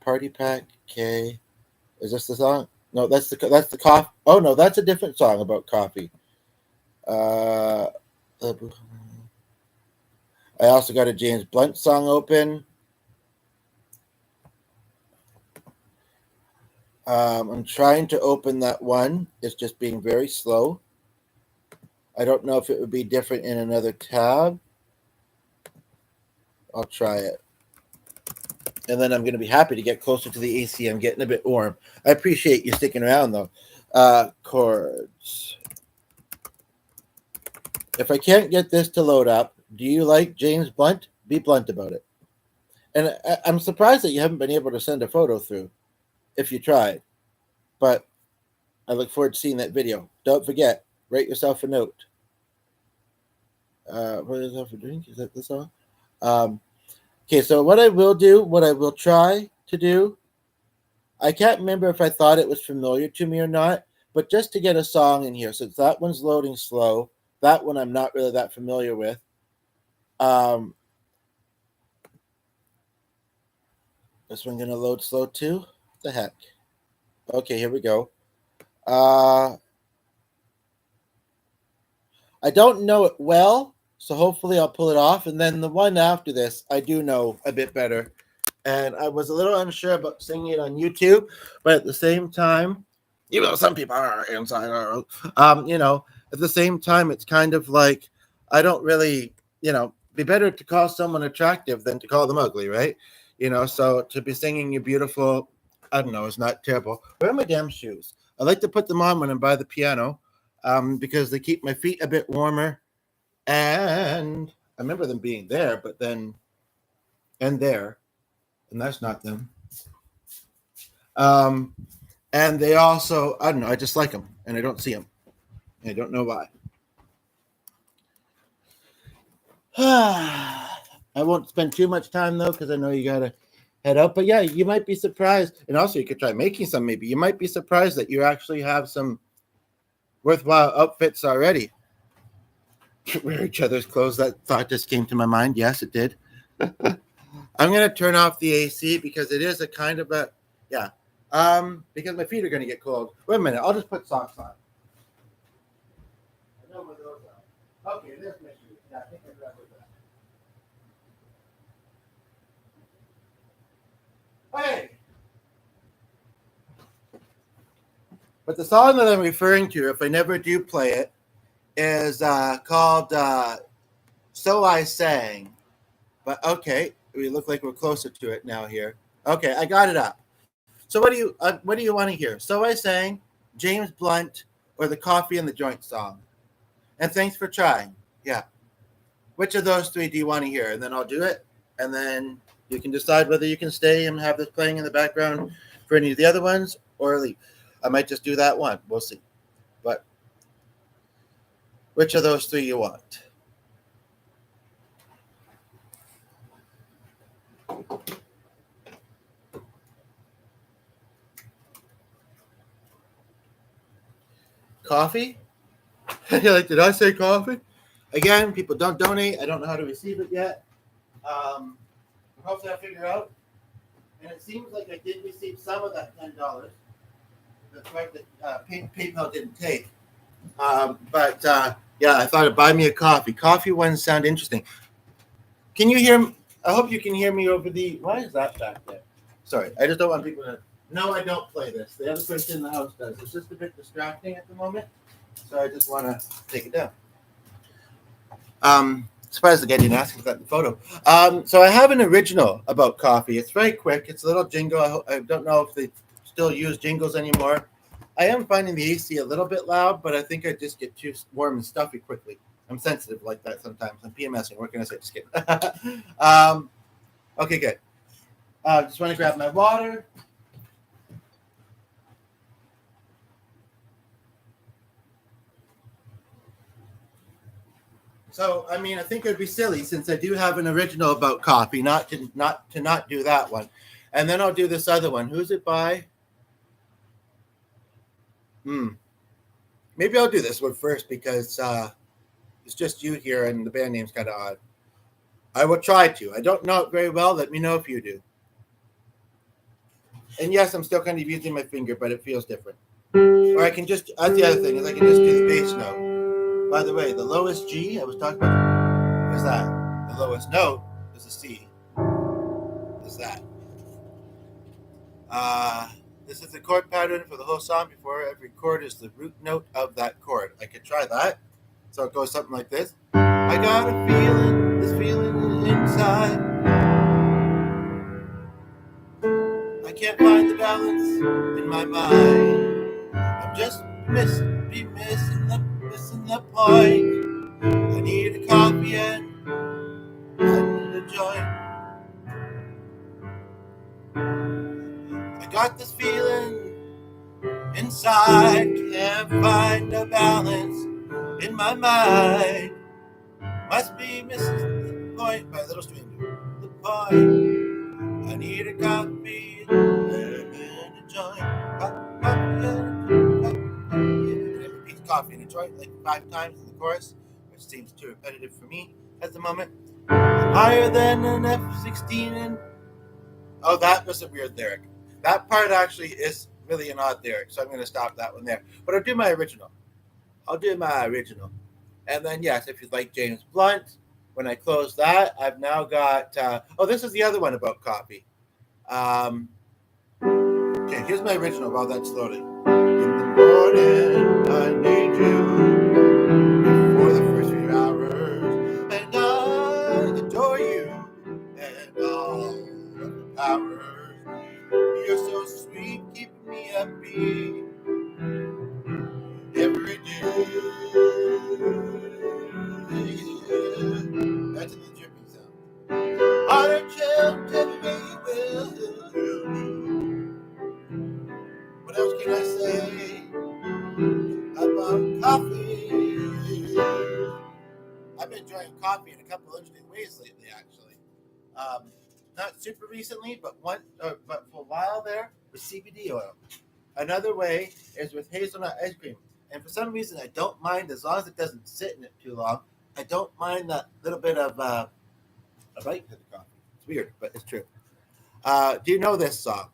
Party Pack. Okay, is this the song? No, that's the coffee. Oh no, that's a different song about coffee. Uh, I also got a James Blunt song open. I'm trying to open that one. It's just being very slow. I don't know if it would be different in another tab. I'll try it. And then I'm going to be happy to get closer to the AC. I'm getting a bit warm. I appreciate you sticking around, though. Chords. If I can't get this to load up, do you like James Blunt? Be blunt about it. And I'm surprised that you haven't been able to send a photo through if you tried. But I look forward to seeing that video. Don't forget, Write yourself a note. Write yourself a drink. Is that the song? Okay, so what I will do, what I will try to do, I can't remember if I thought it was familiar to me or not, but just to get a song in here, since that one's loading slow, that one I'm not really that familiar with. Um, this one gonna load slow too? What the heck? Okay, here we go. Uh, I don't know it well, so hopefully I'll pull it off. And then the one after this, I do know a bit better. And I was a little unsure about singing it on YouTube, but at the same time, even though some people are inside, at the same time, it's kind of like I don't really, be better to call someone attractive than to call them ugly, right? So to be singing you beautiful, I don't know, it's not terrible. Where are my damn shoes? I like to put them on when I'm by the piano, because they keep my feet a bit warmer. And I remember them being there, but then and there, and that's not them. Um, and they also, I don't know, I just like them, and I don't see them. I don't know why. I won't spend too much time though, because I know you gotta head out. But yeah, you might be surprised, and also you could try making some. Maybe you might be surprised that you actually have some worthwhile outfits already. Wear each other's clothes. That thought just came to my mind. Yes, it did. I'm gonna turn off the AC because it is a kind of a yeah. Because my feet are gonna get cold. Wait a minute. I'll just put socks on. I know where those are. Okay, there's my shoes. Yeah, I think I remember that. Hey. But the song that I'm referring to, if I never do play it, is called "So I Sang." But okay, we look like we're closer to it now here. Okay, I got it up. So what do you want to hear? So I Sang, James Blunt, or the Coffee and the Joint song? And thanks for trying. Yeah. Which of those three do you want to hear? And then I'll do it, and then you can decide whether you can stay and have this playing in the background for any of the other ones or leave. I might just do that one. We'll see. But which of those three you want? Coffee? You're like, did I say coffee? Again, people don't donate. I don't know how to receive it yet. Hopefully I'll figure out. And it seems like I did receive some of that $10. That's right that PayPal didn't take. But yeah, I thought it'd buy me a coffee. Coffee ones sound interesting. Can you hear? I hope you can hear me over the. Why is that back there? Sorry, I just don't want people to. No, I don't play this. The other person in the house does. It's just a bit distracting at the moment, so I just want to take it down. Surprised the guy didn't ask me that in the photo. So I have an original about coffee. It's very quick. It's a little jingle. I don't know if they still use jingles anymore. I am finding the AC a little bit loud, but I think I just get too warm and stuffy quickly. I'm sensitive like that sometimes. I'm PMSing. What can I say? Just kidding. Okay, good. Just want to grab my water. So, I mean, I think it'd be silly since I do have an original about coffee, not to do that one, and then I'll do this other one. Who's it by? Maybe I'll do this one first because it's just you here, and the band name's kind of odd. I will try to. I don't know it very well. Let me know if you do. And yes, I'm still kind of using my finger, but it feels different. Or I can just. That's the other thing is I can just do the bass note. By the way, the lowest G I was talking about is that. The lowest note is a C. Is that. This is the chord pattern for the whole song. Before every chord is the root note of that chord. I could try that. So it goes something like this. I got a feeling, this feeling inside. I can't find the balance in my mind. I'm just missing the point. I need a coffee and a joint. I got this feeling inside, can't find a balance in my mind. Must be missing the point, my little stranger. The point. I need a coffee and a joint. Coffee and it repeats coffee and a joint like 5 times in the chorus, which seems too repetitive for me at the moment. Higher than an F-16 and... Oh, that was a weird lyric. That part actually is really an odd lyric, so I'm going to stop that one there. But I'll do my original. And then, yes, if you'd like James Blunt, when I close that, I've now got... this is the other one about coffee. Okay, here's my original while that's loading. In the morning, I need you for the first few hours, and I adore you and all of the powers. You're so sweet, keeping me happy every day. That's an dripping sound. On a chill, tell me you will. What else can I say about coffee? I've been enjoying coffee in a couple of interesting ways lately, actually. Not super recently, but for a while there with CBD oil. Another way is with hazelnut ice cream. And for some reason, I don't mind, as long as it doesn't sit in it too long, I don't mind that little bit of a bite to the coffee. It's weird, but it's true. Do you know this song?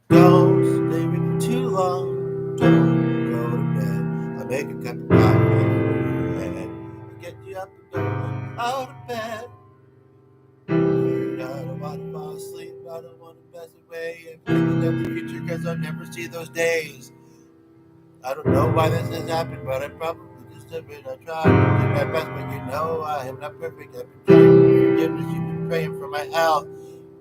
Don't stay with me too long. Don't go to bed. I'll make a cup of coffee for you and get you up and going out of bed. I don't want to fall asleep. I don't want to pass away and thinking of the future because I'll never see those days. I don't know why this has happened, but I probably just have been. I tried to do my best, but you know I am not perfect. I've been trying for forgiveness. You've been praying for my health.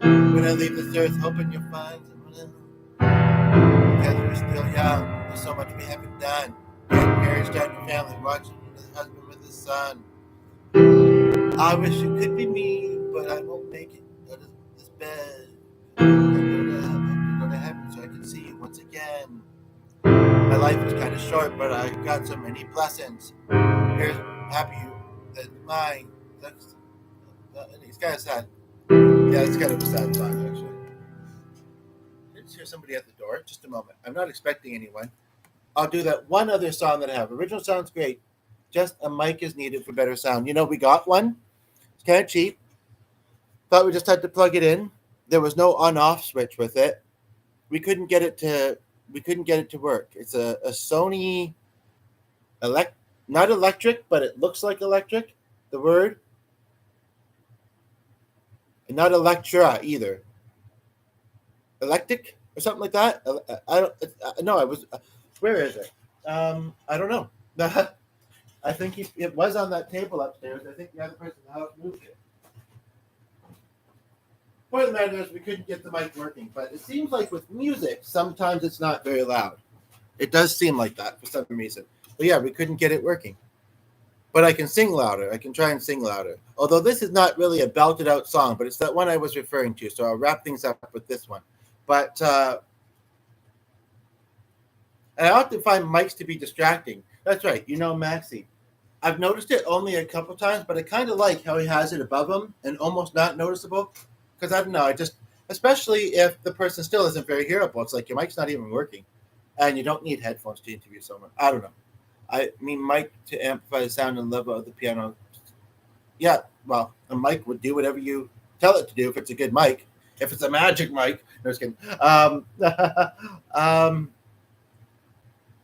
When I leave this earth, hoping you'll find someone else. Because we're still young, there's so much we haven't done. Getting married, starting a family, watching the husband with his son. I wish it could be me, but I won't make it out of this bed. I'm going to heaven so I can see you once again. My life is kind of short, but I got so many blessings. Here's happy that mine. It's kind of sad. Yeah, it's kind of a sad song, actually. I just hear somebody at the door. Just a moment. I'm not expecting anyone. I'll do that one other song that I have. Original sounds great. Just a mic is needed for better sound. You know, we got one. It's kind of cheap. Thought we just had to plug it in. There was no on-off switch with it. We couldn't get it to work. It's a Sony not electric, but it looks like electric. The word. And not Electra either. Electric or something like that. I don't. No, I was. Where is it? I don't know. I think it was on that table upstairs. I think the other person in the house moved it. Point of the matter is we couldn't get the mic working, but it seems like with music, sometimes it's not very loud. It does seem like that for some reason. But yeah, we couldn't get it working. But I can sing louder. I can try and sing louder. Although this is not really a belted out song, but it's that one I was referring to. So I'll wrap things up with this one. But I often find mics to be distracting. That's right. You know Maxie. I've noticed it only a couple times, but I kind of like how he has it above him and almost not noticeable. Because I don't know, especially if the person still isn't very hearable. It's like your mic's not even working. And you don't need headphones to interview someone. I don't know. I mean, mic to amplify the sound and level of the piano. Yeah, well, a mic would do whatever you tell it to do if it's a good mic. If it's a magic mic. No, just kidding.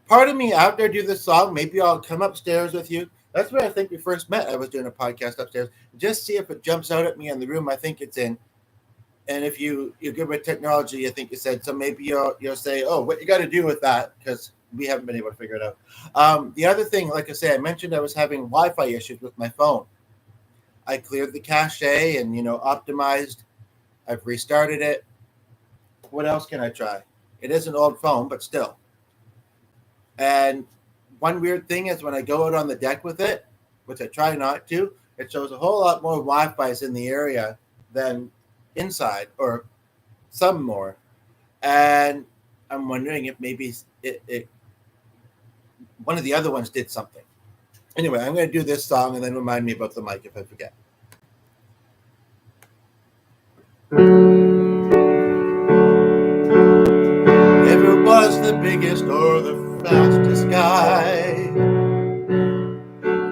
Part of me out there do this song. Maybe I'll come upstairs with you. That's where I think we first met. I was doing a podcast upstairs. Just see if it jumps out at me in the room I think it's in. And if you're good with technology, I think you said, so maybe you'll say, oh, what you got to do with that, because we haven't been able to figure it out. The other thing, like I say, I mentioned I was having Wi-Fi issues with my phone. I cleared the cache and, optimized. I've restarted it. What else can I try? It is an old phone, but still. And one weird thing is when I go out on the deck with it, which I try not to, it shows a whole lot more Wi-Fi's in the area than inside, or some more. And I'm wondering if maybe it one of the other ones did something. Anyway, I'm going to do this song and then remind me about the mic if I forget. Never was the biggest or the fastest guy.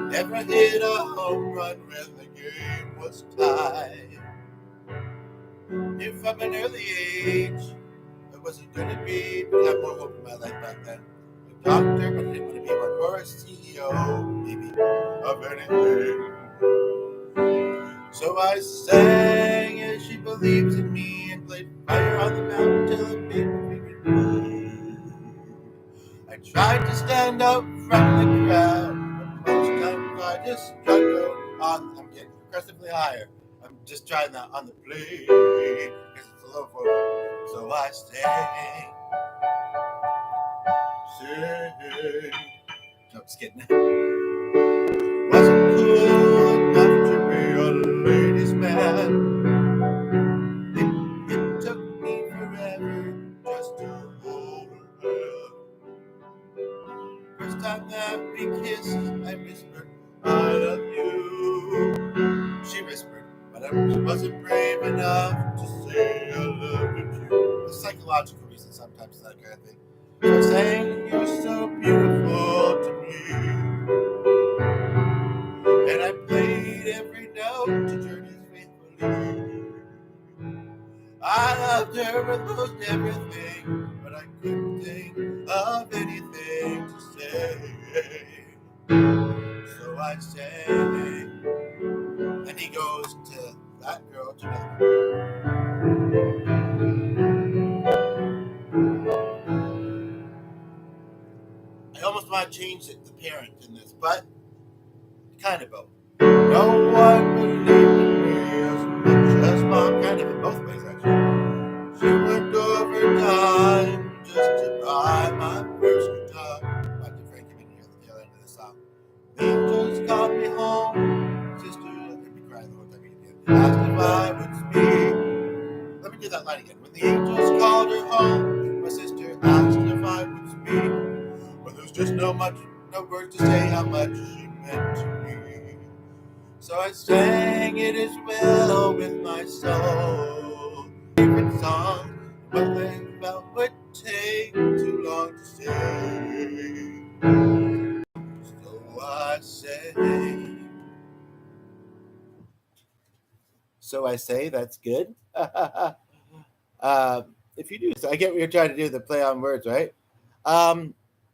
Never hit a home run when the game was tied. Knew from an early age I wasn't going to be, but had more hope in my life back then. A doctor, but I didn't want to be one, or a CEO, maybe, of anything. So I sang as she believes in me and played fire on the mountain till it made me bleed. I tried to stand out from the crowd, but most times I just struggle on. I'm getting progressively higher. I'm just trying that on the plane because it's a low vocal. So I sang. No, just kidding. Wasn't cool enough to be a ladies' man. It took me forever just to hold her hand. First time that we kissed, I whispered, I love you. She whispered, but I wasn't brave enough to say I love you too. The psychological reason sometimes that kind of thing. So saying you're so beautiful to me. And I played every note to Journey's faithfully. I loved her with most everything, but I couldn't think of anything to say. So I sang, and he goes to that girl to I almost want to change it, the parent in this, but kind of both. No one believed in me as much as mom, kind of in both ways actually. She worked overtime just to buy my first guitar. Watch it, Frank, you can hear the tail end of the song. The angels called me home. Sister, let me cry the whole time again. Asked if I would speak. Let me do that line again. When the angels called her home, my sister asked if I would speak. But there's just no words to say how much she meant to me. So I sang it as well with my soul. Favorite song, but I felt would take too long to say. So I say. So I say that's good. If you do, so I get what you're trying to do, the play on words, right?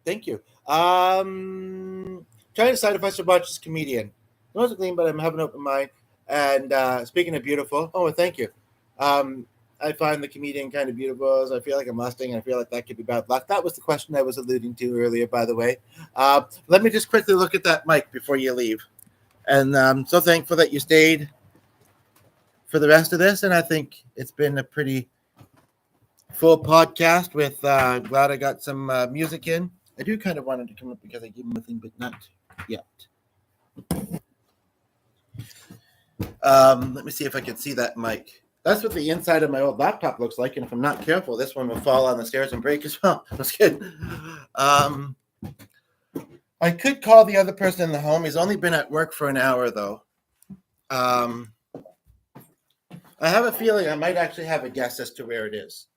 Thank you. Trying to decide if I should watch this comedian. It wasn't clean, but I'm having an open mind. And speaking of beautiful, oh, thank you. I find the comedian kind of beautiful. As I feel like a Mustang. I feel like that could be bad luck. That was the question I was alluding to earlier, by the way. Let me just quickly look at that mic before you leave. And I'm so thankful that you stayed for the rest of this. And I think it's been a pretty full podcast with glad I got some music in. I do kind of wanted to come up because I gave him a thing, but not yet. Let me see if I can see that mic. That's what the inside of my old laptop looks like, and if I'm not careful, this one will fall on the stairs and break as well. That's good. I could call the other person in the home. He's only been at work for an hour, though. I have a feeling I might actually have a guess as to where it is,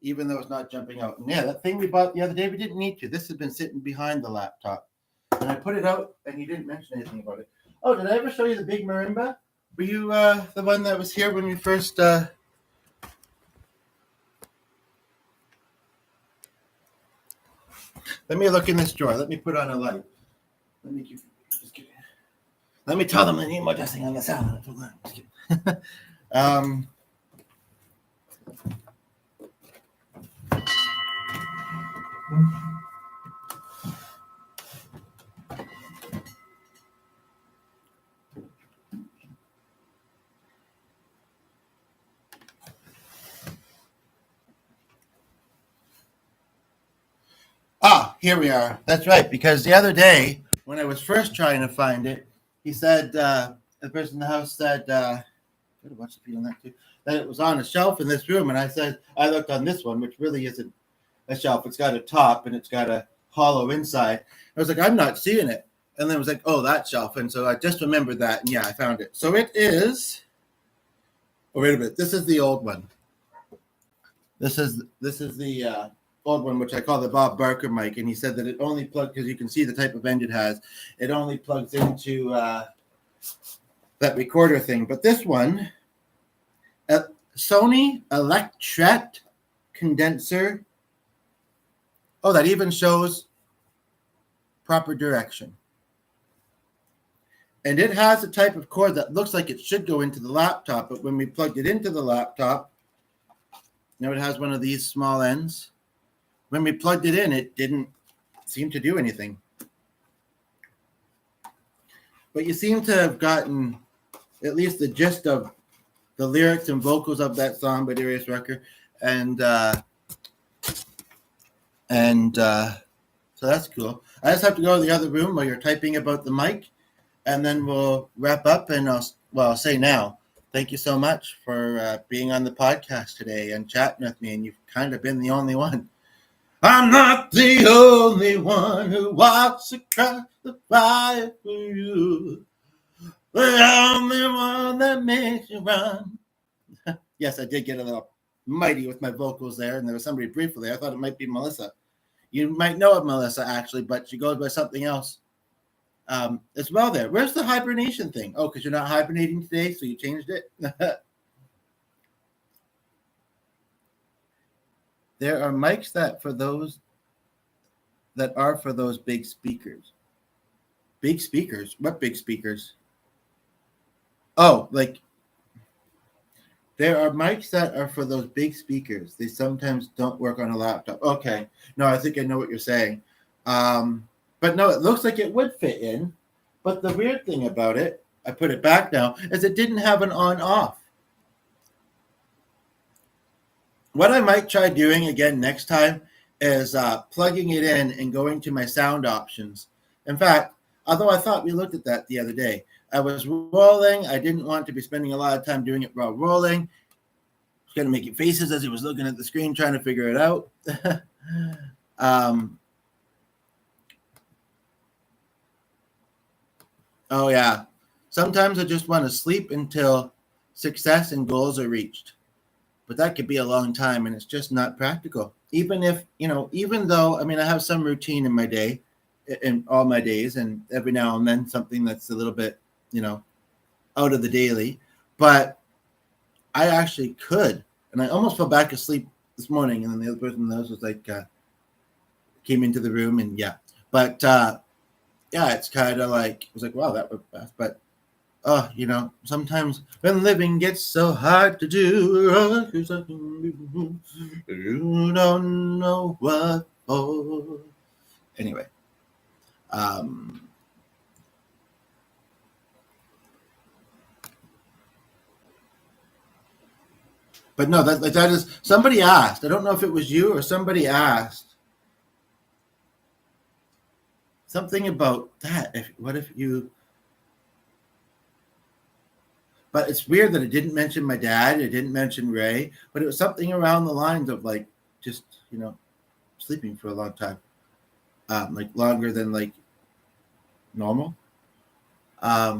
even though it's not jumping out. And yeah, that thing we bought the other day, we didn't need to. This has been sitting behind the laptop. And I put it out, and you didn't mention anything about it. Oh, did I ever show you the big marimba? Were you the one that was here when we first... Let me look in this drawer. Let me put on a light. Let me tell them I need more dressing on the salad. Here we are. That's right, because the other day, when I was first trying to find it, he said, the person in the house said, that it was on a shelf in this room, and I said, I looked on this one, which really isn't a shelf. It's got a top, and it's got a hollow inside. I was like, I'm not seeing it. And then it was like, oh, that shelf. And so I just remembered that. And yeah, I found it. So it is. Oh, wait a minute. This is the old one. This is the old one, which I call the Bob Barker mic. And he said that it only plugs, because you can see the type of end it has, it only plugs into that recorder thing. But this one, Sony Electret condenser. Oh, that even shows proper direction. And it has a type of cord that looks like it should go into the laptop, but when we plugged it into the laptop, now it has one of these small ends. When we plugged it in, it didn't seem to do anything. But you seem to have gotten at least the gist of the lyrics and vocals of that song by Darius Rucker. And so that's cool. I just have to go to the other room while you're typing about the mic, and then we'll wrap up. And I'll say now, thank you so much for being on the podcast today and chatting with me. And you've kind of been the only one. I'm not the only one who walks across the fire for you. The only one that makes you run. Yes, I did get a little mighty with my vocals there, and there was somebody briefly. I thought it might be Melissa. You might know of Melissa, actually, but she goes by something else as well there. Where's the hibernation thing? Oh, because you're not hibernating today, so you changed it? There are mics that for those big speakers. Big speakers? What big speakers? Oh, like there are mics that are for those big speakers. They sometimes don't work on a laptop. Okay. No, I think I know what you're saying. But no, it looks like it would fit in. But the weird thing about it, I put it back now, is it didn't have an on-off. What I might try doing again next time is plugging it in and going to my sound options. In fact, although I thought we looked at that the other day, I was rolling. I didn't want to be spending a lot of time doing it while rolling. I was going to make faces as he was looking at the screen trying to figure it out. Oh, yeah. Sometimes I just want to sleep until success and goals are reached. But that could be a long time, and it's just not practical. Even though, I mean, I have some routine in my day, in all my days, and every now and then something that's a little bit, out of the daily. But I actually could. And I almost fell back asleep this morning, and then the other person in the house was like, came into the room, and yeah. But, yeah, it's kind of like, I was like, wow, that was fast. But, sometimes when living gets so hard to do, you don't know what for. Anyway. But no, that is, somebody asked. I don't know if it was you or somebody asked something about that. What if you? But it's weird that it didn't mention my dad. It didn't mention Ray. But it was something around the lines of like just sleeping for a long time, like longer than like normal. I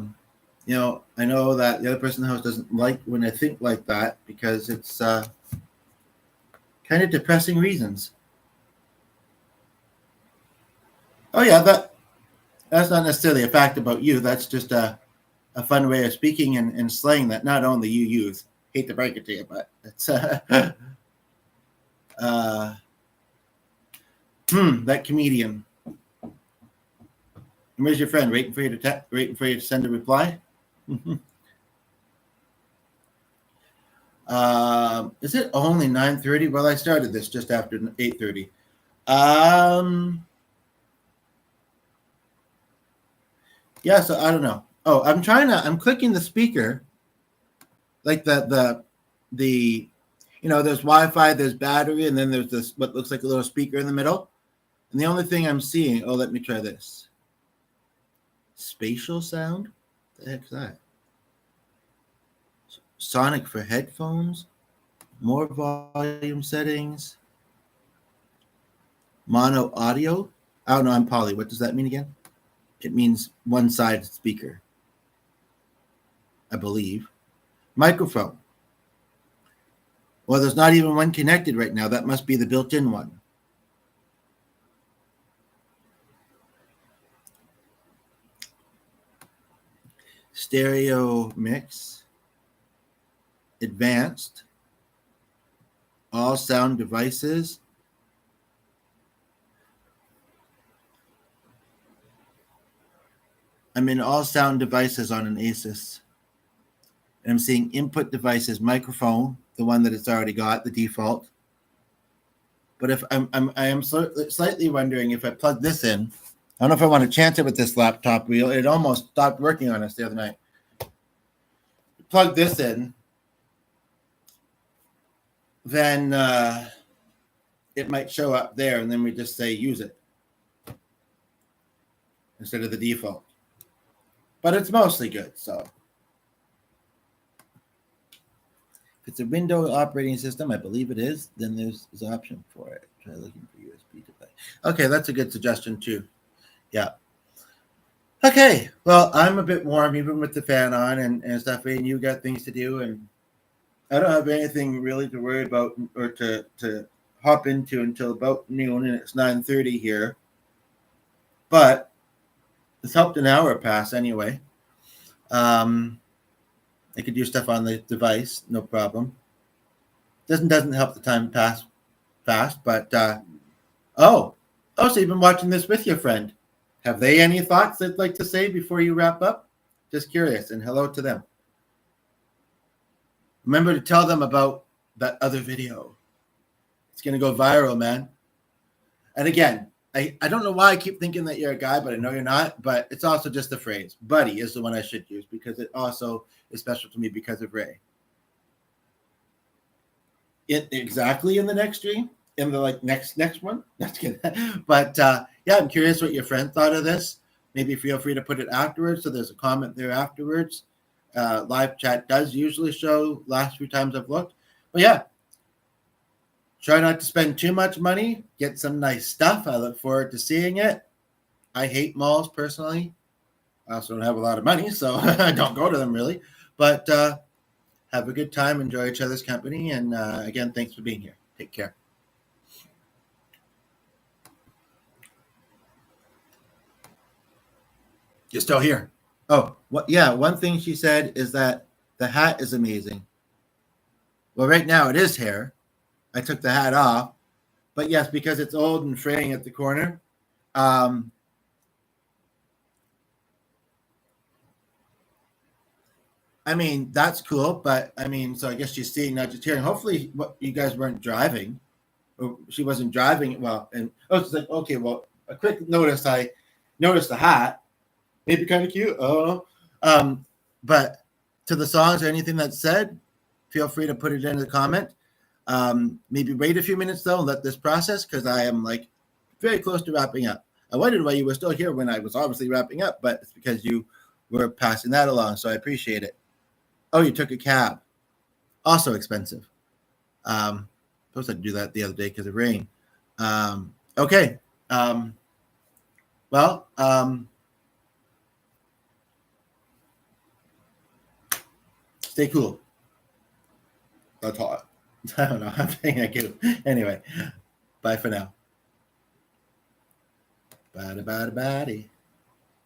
know that the other person in the house doesn't like when I think like that because it's kind of depressing reasons. Oh yeah, that's not necessarily a fact about you. That's just a fun way of speaking and slang that not only you use. Hate to break it to you, but it's that comedian. And where's your friend? Waiting for you to send a reply. Is it only 9:30? Well, I started this just after 8:30. Yeah, so I don't know. Oh, I'm clicking the speaker, like the there's Wi-Fi, there's battery, and then there's this what looks like a little speaker in the middle. And the only thing I'm seeing, let me try this. Spatial sound? What the heck's that? Sonic for headphones, more volume settings, mono audio. I don't know, I'm Polly. What does that mean again? It means one-sided speaker, I believe. Microphone. Well, there's not even one connected right now. That must be the built-in one. Stereo mix. Advanced. All sound devices. I'm in all sound devices on an Asus. And I'm seeing input devices, microphone, the one that it's already got, the default. But if I am slightly wondering if I plug this in, I don't know if I want to chance it with this laptop wheel. It almost stopped working on us the other night. Plug this in, then it might show up there, and then we just say use it instead of the default. But it's mostly good, so. If it's a Windows operating system, I believe it is, then there's an option for it. Try looking for USB device. Okay, that's a good suggestion too. Yeah. Okay, well, I'm a bit warm even with the fan on and stuff, and you got things to do, and I don't have anything really to worry about or to hop into until about noon, and it's 9:30 here. But it's helped an hour pass anyway. I could do stuff on the device, no problem. Doesn't help the time pass fast, but so you've been watching this with your friend. Have they any thoughts they'd like to say before you wrap up? Just curious, and hello to them. Remember to tell them about that other video. It's going to go viral, man. And again, I don't know why I keep thinking that you're a guy, but I know you're not. But it's also just a phrase. Buddy is the one I should use because it also is special to me because of Ray. Exactly in the next stream, in the next one. That's good. But yeah, I'm curious what your friend thought of this. Maybe feel free to put it afterwards. So there's a comment there afterwards. Live chat does usually show last few times I've looked. But yeah, try not to spend too much money. Get some nice stuff. I look forward to seeing it. I hate malls personally. I also don't have a lot of money, so I don't go to them really. But have a good time. Enjoy each other's company. And again, thanks for being here. Take care. You're still here. Oh, yeah. One thing she said is that the hat is amazing. Well, right now it is hair. I took the hat off. But yes, because it's old and fraying at the corner. I mean, that's cool. But I mean, so I guess she's seeing, not just hearing. Hopefully you guys weren't driving. Or she wasn't driving. Well, and it's like, okay, well, a quick notice. I noticed the hat. Maybe kind of cute. Oh, but to the songs or anything that's said, feel free to put it in the comment. Maybe wait a few minutes though and let this process because I am like very close to wrapping up. I wondered why you were still here when I was obviously wrapping up, but it's because you were passing that along, so I appreciate it. Oh, you took a cab. Also expensive. Supposed to do that the other day because of rain. Okay. Well, stay cool. That's hot. I don't know. I'm saying I do. Anyway, bye for now. Bye, bye, bye.